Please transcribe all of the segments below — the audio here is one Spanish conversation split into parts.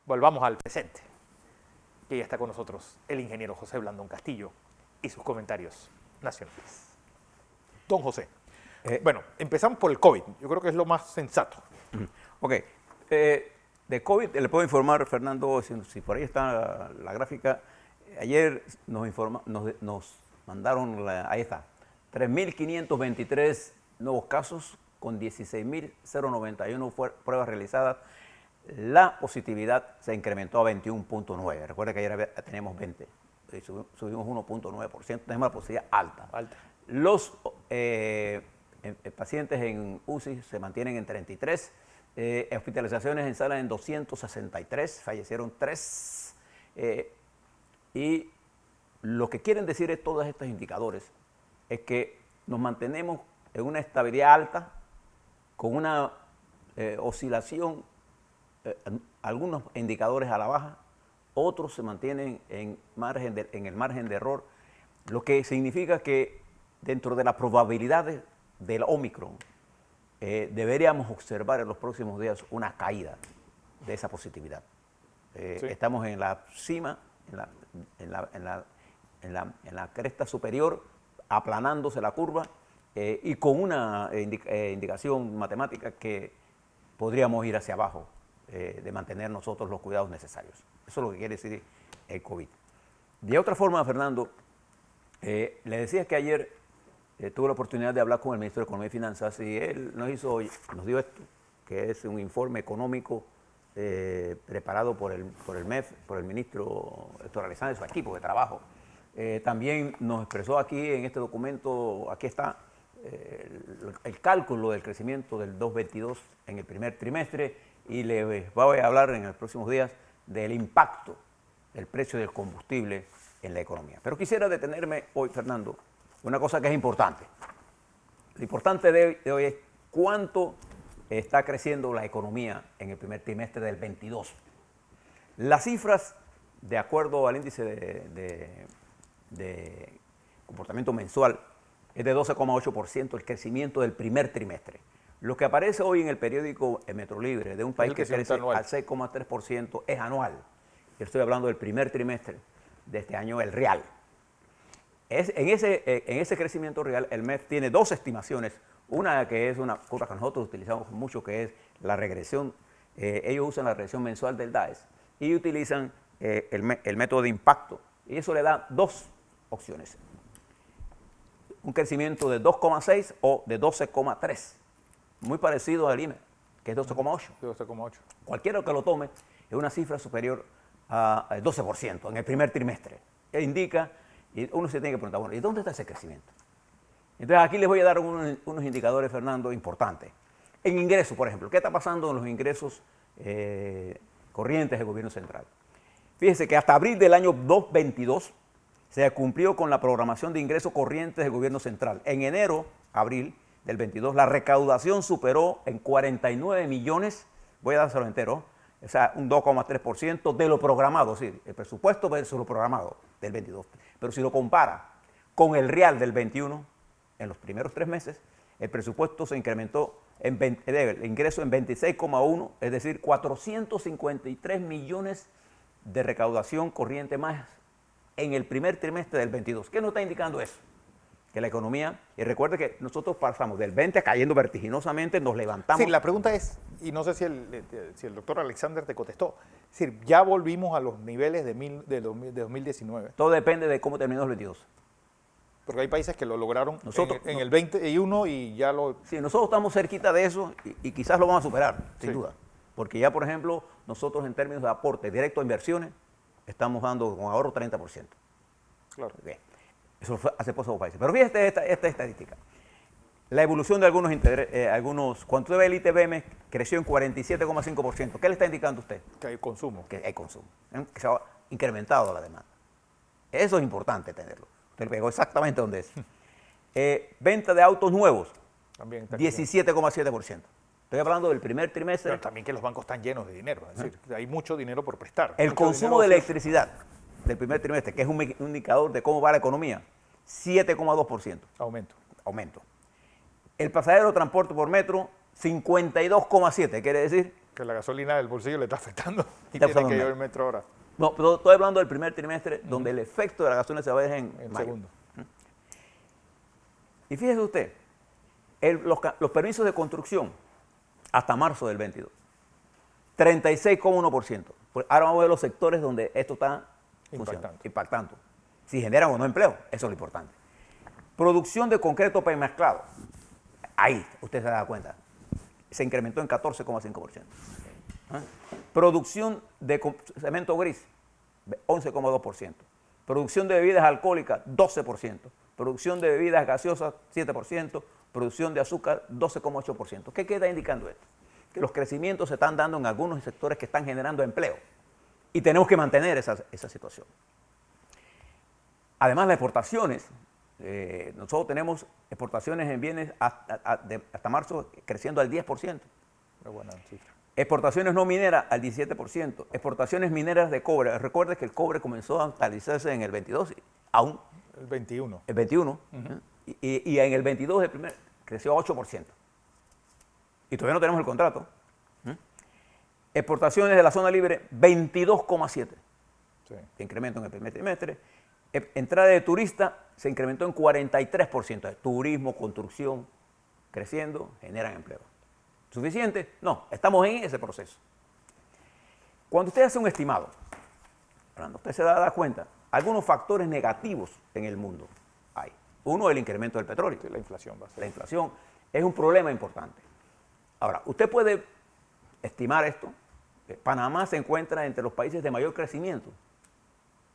volvamos al presente, que ya está con nosotros el ingeniero José Blandón Castillo y sus comentarios nacionales. Don José, bueno, empezamos por el COVID. Yo creo que es lo más sensato. Ok. De COVID, le puedo informar, Fernando, si por ahí está la gráfica. Ayer nos mandaron, ahí está, 3.523 nuevos casos con 16.091 pruebas realizadas. La positividad se incrementó a 21.9. Recuerda que ayer teníamos 20. Subimos 1.9%. Tenemos la positividad alta. Los pacientes en UCI se mantienen en 33. Hospitalizaciones en sala en 263. Fallecieron 3. Y lo que quieren decir es todos estos indicadores es que nos mantenemos en una estabilidad alta con una oscilación, algunos indicadores a la baja, otros se mantienen en el margen de error, lo que significa que dentro de las probabilidades del Omicron deberíamos observar en los próximos días una caída de esa positividad. Sí. Estamos en la cima, en la cresta superior, aplanándose la curva y con una indicación matemática que podríamos ir hacia abajo, de mantener nosotros los cuidados necesarios. Eso es lo que quiere decir el COVID. De otra forma, Fernando, le decía que ayer tuve la oportunidad de hablar con el ministro de Economía y Finanzas y él nos dio esto, que es un informe económico preparado por el MEF, por el ministro Héctor Alexander y su equipo de trabajo. También nos expresó aquí en este documento, aquí está, el cálculo del crecimiento del 2022 en el primer trimestre y les voy a hablar en los próximos días del impacto del precio del combustible en la economía. Pero quisiera detenerme hoy, Fernando, una cosa que es importante. Lo importante de hoy es cuánto está creciendo la economía en el primer trimestre del 22. Las cifras, de acuerdo al índice de comportamiento mensual, es de 12,8% el crecimiento del primer trimestre. Lo que aparece hoy en el periódico Metro Libre de un país que crece al 6,3% es anual. Yo estoy hablando del primer trimestre de este año, el real. En ese crecimiento real, el MEF tiene dos estimaciones. Una que es una cosa que nosotros utilizamos mucho, que es la regresión. Ellos usan la regresión mensual del DAES y utilizan el método de impacto. Y eso le da dos opciones. Un crecimiento de 2,6 o de 12,3. Muy parecido al IME, que es 12,8. 12,8. Cualquiera que lo tome es una cifra superior al 12% en el primer trimestre. Indica, y uno se tiene que preguntar, bueno, ¿y dónde está ese crecimiento? Entonces aquí les voy a dar unos indicadores, Fernando, importantes. En ingresos, por ejemplo, ¿qué está pasando en los ingresos corrientes del gobierno central? Fíjense que hasta abril del año 2022 se cumplió con la programación de ingresos corrientes del gobierno central. En enero, abril del 22, la recaudación superó en 49 millones, voy a dárselo entero, o sea, un 2,3% de lo programado, sí, el presupuesto versus lo programado del 22. Pero si lo compara con el real del 21, en los primeros 3 meses, el presupuesto se incrementó el ingreso en 26,1, es decir, 453 millones de recaudación corriente más en el primer trimestre del 22. ¿Qué nos está indicando eso? Que la economía, y recuerde que nosotros pasamos del 20 cayendo vertiginosamente, nos levantamos. Sí, la pregunta es, y no sé si el doctor Alexander te contestó, es decir, ya volvimos a los niveles de 2019. Todo depende de cómo terminó el 22. Porque hay países que lo lograron en el 21 y ya lo... Sí, nosotros estamos cerquita de eso y quizás lo vamos a superar, sin duda. Porque ya, por ejemplo, nosotros en términos de aporte directo a inversiones, estamos dando con ahorro 30%. Claro. Okay. Eso fue hace pocos países. Pero fíjate esta estadística. La evolución de algunos, cuando usted ve el ITBM, creció en 47,5%. ¿Qué le está indicando a usted? Que hay consumo. Que hay consumo. Que se ha incrementado la demanda. Eso es importante tenerlo. Usted le pegó exactamente donde es. Venta de autos nuevos, 17,7%. Estoy hablando del primer trimestre. Pero también que los bancos están llenos de dinero. Es decir, hay mucho dinero por prestar. El consumo de electricidad del primer trimestre, que es un indicador de cómo va la economía, 7,2%. Aumento. El pasajero transporte por metro, 52,7%. Quiere decir Que la gasolina del bolsillo le está afectando y Está tiene que afectando llevar el metro ahora. No, pero estoy hablando del primer trimestre, donde el efecto de la gasolina se va a ver en El mayo. segundo. Y fíjese usted, los permisos de construcción hasta marzo del 22, 36,1%. Pues ahora vamos a ver los sectores donde esto está impactando. Si generan o no empleo, eso es lo importante. Producción de concreto premezclado, ahí usted se da cuenta, se incrementó en 14,5%. Producción de cemento gris, 11,2%. Producción de bebidas alcohólicas, 12%. Producción de bebidas gaseosas, 7%. Producción de azúcar, 12,8%. ¿Qué queda indicando esto? Que los crecimientos se están dando en algunos sectores que están generando empleo. Y tenemos que mantener esa situación. Además, las exportaciones. Nosotros tenemos exportaciones en bienes hasta marzo creciendo al 10%. Muy buena cifra. Exportaciones no mineras al 17%. Exportaciones mineras de cobre. Recuerde que el cobre comenzó a actualizarse en el 22, aún. El 21. El 21. Y en el 22 creció a 8%. Y todavía no tenemos el contrato. Exportaciones de la zona libre, 22,7%. Sí. Incremento en el primer trimestre. Entrada de turistas se incrementó en 43%. Turismo, construcción, creciendo, generan empleo. ¿Suficiente? No, estamos en ese proceso. Cuando usted hace un estimado, Fernando, usted se da cuenta, algunos factores negativos en el mundo hay. Uno, el incremento del petróleo. Sí, la inflación va a ser. La inflación es un problema importante. Ahora, usted puede estimar esto. Panamá se encuentra entre los países de mayor crecimiento,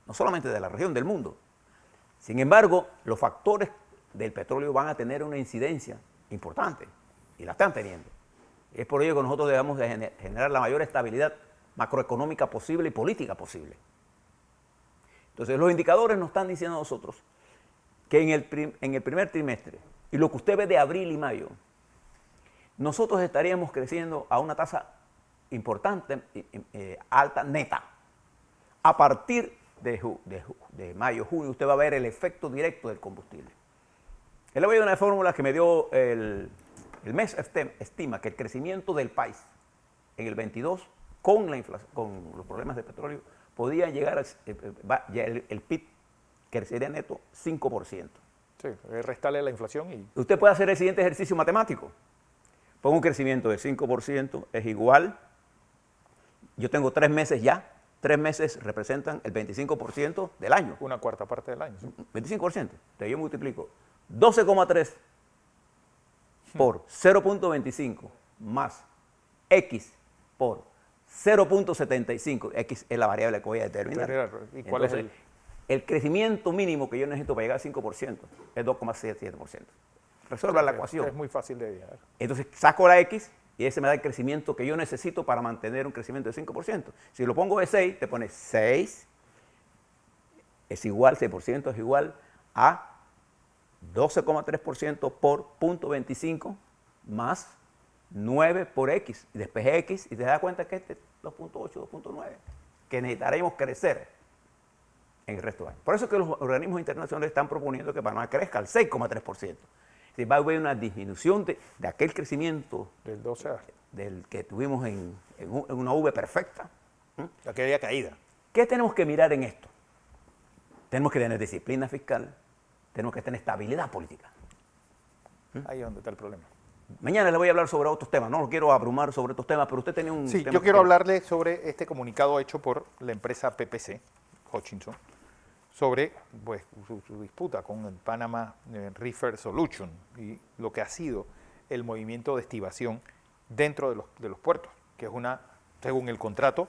no solamente de la región, del mundo. Sin embargo, los factores del petróleo van a tener una incidencia importante y la están teniendo. Es por ello que nosotros debemos de generar la mayor estabilidad macroeconómica posible y política posible. Entonces, los indicadores nos están diciendo a nosotros que en el primer trimestre, y lo que usted ve de abril y mayo, nosotros estaríamos creciendo a una tasa importante, alta, neta. A partir de mayo, junio, usted va a ver el efecto directo del combustible. Le voy a dar una fórmula que me dio el MES estima que el crecimiento del país en el 22, con la inflación, con los problemas de petróleo, podía llegar el PIB crecería neto 5%. Sí, restarle la inflación y... Usted puede hacer el siguiente ejercicio matemático. Pongo un crecimiento del 5%, es igual. Yo tengo 3 meses ya. 3 meses representan el 25% del año. Una cuarta parte del año. ¿Sí? 25%. Entonces yo multiplico 12,3 por 0.25 más X por 0.75. X es la variable que voy a determinar. ¿Y cuál es el crecimiento mínimo que yo necesito para llegar al 5% es 2,77%. Resuelva la ecuación. Es muy fácil de llegar. Entonces saco la X y ese me da el crecimiento que yo necesito para mantener un crecimiento de 5%. Si lo pongo de 6, te pone 6 es igual, 6% es igual a 12,3% por 0.25 más 9 por X. Y después X y te das cuenta que este es 2.8, 2.9, que necesitaremos crecer en el resto del año. Por eso es que los organismos internacionales están proponiendo que Panamá crezca al 6,3%. Si va a haber una disminución de aquel crecimiento del 12 del que tuvimos en una V perfecta. Aquella caída. ¿Qué tenemos que mirar en esto? Tenemos que tener disciplina fiscal, tenemos que tener estabilidad política. Ahí es donde está el problema. Mañana le voy a hablar sobre otros temas, no lo quiero abrumar sobre estos temas, pero usted tenía un Sí, tema yo quiero hablarle sobre este comunicado hecho por la empresa PPC, Hutchinson, sobre pues, su disputa con el Panama Reefer Solution y lo que ha sido el movimiento de estibación dentro de los puertos, que es una, según el contrato,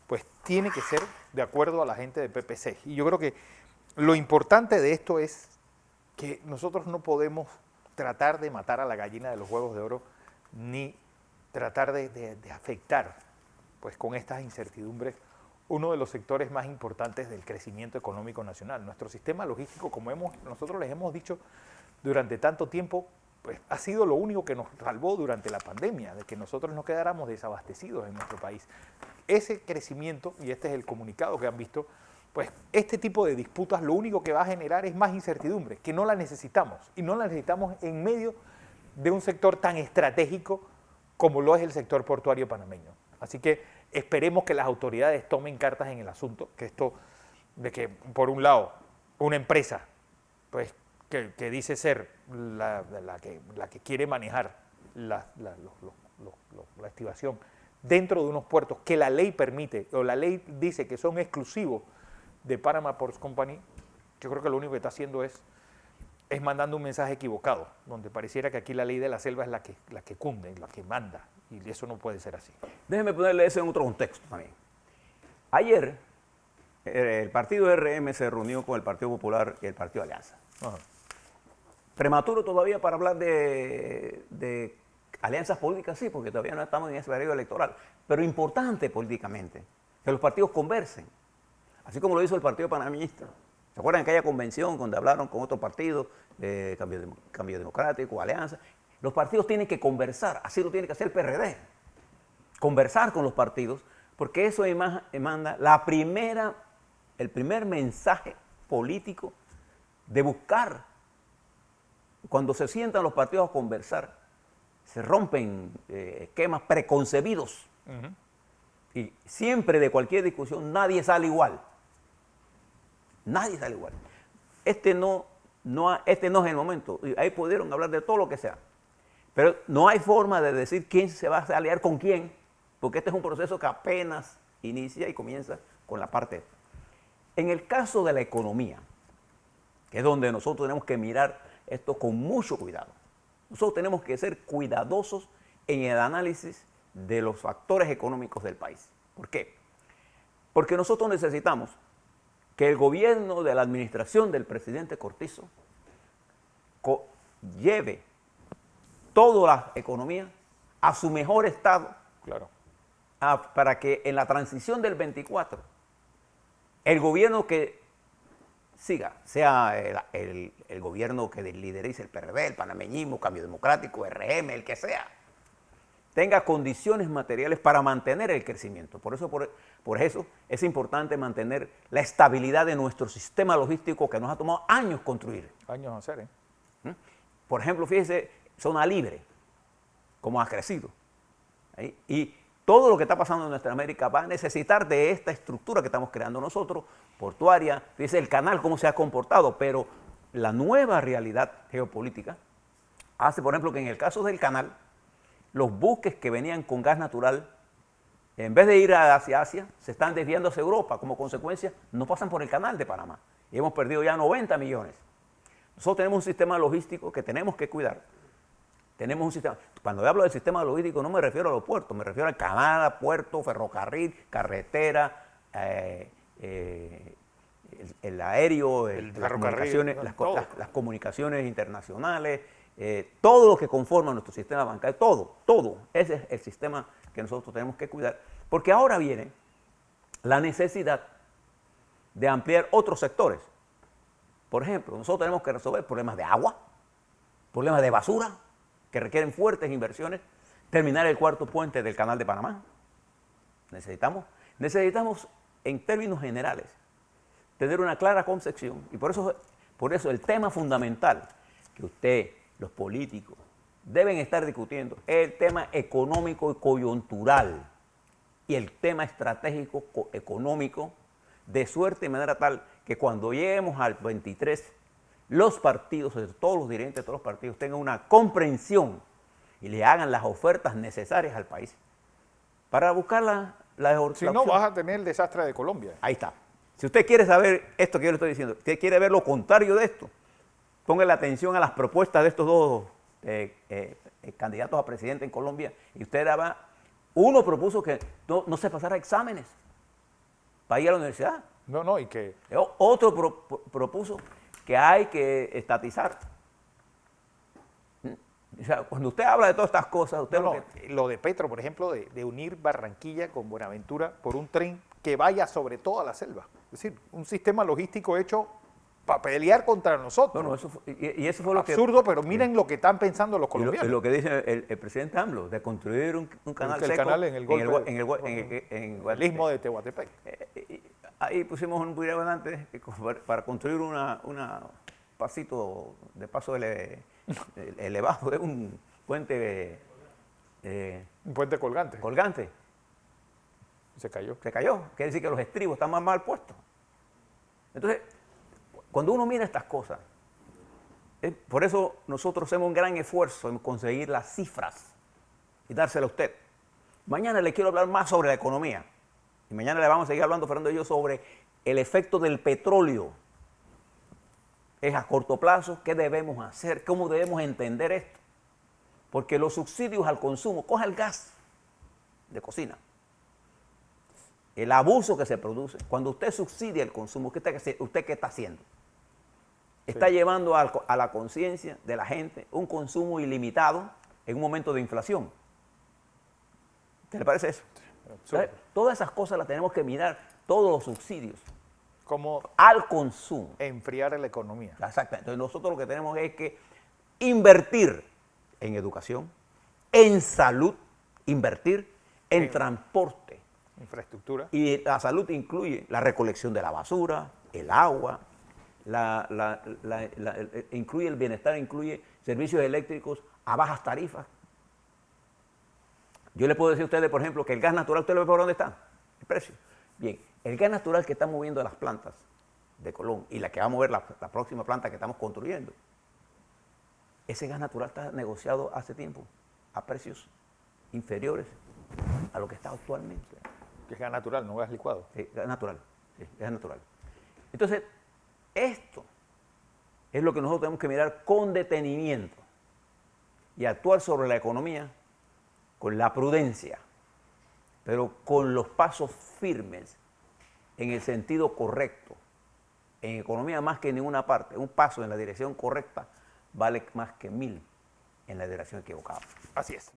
pues tiene que ser de acuerdo a la gente de PPC. Y yo creo que lo importante de esto es que nosotros no podemos tratar de matar a la gallina de los huevos de oro, ni tratar de afectar, pues con estas incertidumbres, uno de los sectores más importantes del crecimiento económico nacional. Nuestro sistema logístico, como nosotros les hemos dicho durante tanto tiempo, pues ha sido lo único que nos salvó durante la pandemia, de que nosotros no quedáramos desabastecidos en nuestro país. Ese crecimiento, y este es el comunicado que han visto, pues este tipo de disputas lo único que va a generar es más incertidumbre, que no la necesitamos, y no la necesitamos en medio de un sector tan estratégico como lo es el sector portuario panameño. Así que esperemos que las autoridades tomen cartas en el asunto, que esto, de que por un lado, una empresa pues, que dice ser la que quiere manejar la activación dentro de unos puertos que la ley permite, o la ley dice que son exclusivos de Panama Ports Company, yo creo que lo único que está haciendo es mandando un mensaje equivocado, donde pareciera que aquí la ley de la selva es la que cunde, la que manda, y eso no puede ser así. Déjeme ponerle eso en otro contexto también. Ayer, el partido RM se reunió con el Partido Popular y el Partido Alianza. Ajá. Prematuro todavía para hablar de alianzas políticas, sí, porque todavía no estamos en ese periodo electoral, pero importante políticamente, que los partidos conversen, así como lo hizo el Partido Panameñista. ¿Se acuerdan de aquella convención donde hablaron con otros partidos, Cambio Democrático, Alianza? Los partidos tienen que conversar, así lo tiene que hacer el PRD, conversar con los partidos, porque eso manda el primer mensaje político de buscar, cuando se sientan los partidos a conversar, se rompen esquemas preconcebidos. Y siempre de cualquier discusión nadie sale igual. Nadie sale igual. Este no es el momento. Ahí pudieron hablar de todo lo que sea. Pero no hay forma de decir quién se va a aliar con quién, porque este es un proceso que apenas inicia y comienza con la parte. En el caso de la economía, que es donde nosotros tenemos que mirar esto con mucho cuidado. Nosotros tenemos que ser cuidadosos en el análisis de los factores económicos del país. ¿Por qué? Porque nosotros necesitamos que el gobierno de la administración del presidente Cortizo lleve toda la economía a su mejor estado. Claro. Para que en la transición del 24, el gobierno que siga, sea el gobierno que liderice el PRD, el panameñismo, Cambio Democrático, RM, el que sea, tenga condiciones materiales para mantener el crecimiento. Por eso es importante mantener la estabilidad de nuestro sistema logístico que nos ha tomado años construir. Años hacer, ¿eh? Por ejemplo, fíjese, zona libre, cómo ha crecido. ¿Sí? Y todo lo que está pasando en nuestra América va a necesitar de esta estructura que estamos creando nosotros, portuaria, fíjese el canal, cómo se ha comportado, pero la nueva realidad geopolítica hace, por ejemplo, que en el caso del canal, los buques que venían con gas natural, en vez de ir hacia Asia, se están desviando hacia Europa. Como consecuencia, no pasan por el canal de Panamá. Y hemos perdido ya 90 millones. Nosotros tenemos un sistema logístico que tenemos que cuidar. Tenemos un sistema. Cuando yo hablo del sistema logístico, no me refiero a los puertos, me refiero al canal, puerto, ferrocarril, carretera, el aéreo, las comunicaciones internacionales, todo lo que conforma nuestro sistema bancario, todo. Ese es el sistema que nosotros tenemos que cuidar. Porque ahora viene la necesidad de ampliar otros sectores. Por ejemplo, nosotros tenemos que resolver problemas de agua, problemas de basura, que requieren fuertes inversiones, terminar el cuarto puente del Canal de Panamá. Necesitamos, en términos generales, tener una clara concepción. Y por eso el tema fundamental que usted, los políticos, deben estar discutiendo es el tema económico y coyuntural y el tema estratégico económico, de suerte y manera tal que cuando lleguemos al 23, los partidos, todos los dirigentes de todos los partidos, tengan una comprensión y le hagan las ofertas necesarias al país para buscar la Si no, vas a tener el desastre de Colombia. Ahí está. Si usted quiere saber esto que yo le estoy diciendo, usted quiere ver lo contrario de esto, póngale atención a las propuestas de estos dos candidatos a presidente en Colombia y usted uno propuso que no se pasara exámenes para ir a la universidad. No, y que... Otro propuso que hay que estatizar. O sea, cuando usted habla de todas estas cosas, lo de Petro, por ejemplo, de unir Barranquilla con Buenaventura por un tren que vaya sobre toda la selva. Es decir, un sistema logístico hecho para pelear contra nosotros. Eso fue lo absurdo, pero miren lo que están pensando los colombianos. Y lo que dice el presidente AMLO, de construir un canal seco. El canal en el istmo de Tehuantepec. Ahí pusimos un video antes para construir un pasito de paso elevado, un puente... un puente colgante. Se cayó. Se cayó. Quiere decir que los estribos están más mal puestos. Entonces, cuando uno mira estas cosas, por eso nosotros hacemos un gran esfuerzo en conseguir las cifras y dárselas a usted. Mañana le quiero hablar más sobre la economía. Y mañana le vamos a seguir hablando, Fernando y yo, sobre el efecto del petróleo. Es a corto plazo, qué debemos hacer, cómo debemos entender esto. Porque los subsidios al consumo, coja el gas de cocina, el abuso que se produce, cuando usted subsidia el consumo, ¿usted qué está haciendo? Está llevando a la conciencia de la gente un consumo ilimitado en un momento de inflación. ¿Qué le parece eso? ¿Sabe? Todas esas cosas las tenemos que mirar, todos los subsidios. ¿Cómo al consumo? Enfriar la economía. Exactamente. Entonces nosotros lo que tenemos es que invertir en educación, en salud, invertir en transporte. Infraestructura. Y la salud incluye la recolección de la basura, el agua, incluye el bienestar, incluye servicios eléctricos a bajas tarifas. Yo le puedo decir a ustedes, por ejemplo, que el gas natural, ¿usted lo ve por dónde está? El precio. Bien, el gas natural que está moviendo las plantas de Colón y la que va a mover la próxima planta que estamos construyendo, ese gas natural está negociado hace tiempo a precios inferiores a lo que está actualmente. Que es gas natural, no gas licuado. Sí, gas natural. Sí, gas natural. Entonces, esto es lo que nosotros tenemos que mirar con detenimiento y actuar sobre la economía con la prudencia, pero con los pasos firmes en el sentido correcto. En economía más que en ninguna parte, un paso en la dirección correcta vale más que 1000 en la dirección equivocada. Así es.